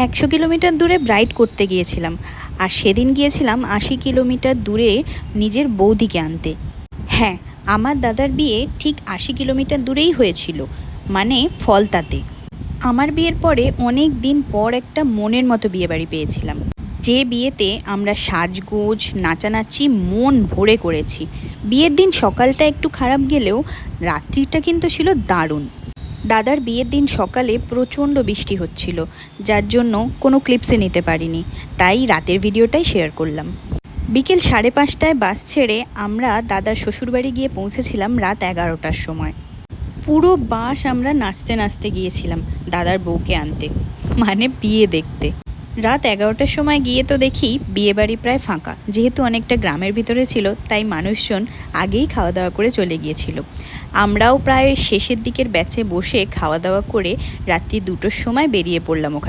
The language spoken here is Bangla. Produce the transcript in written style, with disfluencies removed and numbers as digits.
100 কিলোমিটার দূরে ব্রাইড করতে গিয়েছিলাম, আর সেদিন গিয়েছিলাম 80 কিলোমিটার দূরে নিজের বৌদিকে আনতে। হ্যাঁ, আমার দাদার বিয়ে ঠিক 80 কিলোমিটার দূরেই হয়েছিল, মানে ফলতাতে। আমার বিয়ের পরে অনেক দিন পর একটা মনের মতো বিয়েবাড়ি পেয়েছিলাম, যে বিয়েতে আমরা সাজগোজ নাচানাচি মন ভরে করেছি। বিয়ের দিন সকালটা একটু খারাপ গেলেও রাত্রিটা কিন্তু ছিল দারুণ। দাদার বিয়ের দিন সকালে প্রচণ্ড বৃষ্টি হচ্ছিল, যার জন্য কোনো ক্লিপসে নিতে পারিনি, তাই রাতের ভিডিওটাই শেয়ার করলাম। বিকেল 5:30টায় বাস ছেড়ে আমরা দাদার শ্বশুরবাড়ি গিয়ে পৌঁছেছিলাম রাত 11টার সময়। পুরো বাস আমরা নাচতে নাচতে গিয়েছিলাম দাদার বউকে আনতে, মানে বিয়ে দেখতে। রাত 11টার সময় গিয়ে তো দেখি বিয়েবাড়ি প্রায় ফাঁকা, যেহেতু অনেকটা গ্রামের ভিতরে ছিল তাই মানুষজন আগেই খাওয়া দাওয়া করে চলে গিয়েছিল। আমরাও প্রায় শেষের দিকের ব্যাচে বসে খাওয়া দাওয়া করে রাত্রি 2টোর সময় বেরিয়ে পড়লাম ওখানে।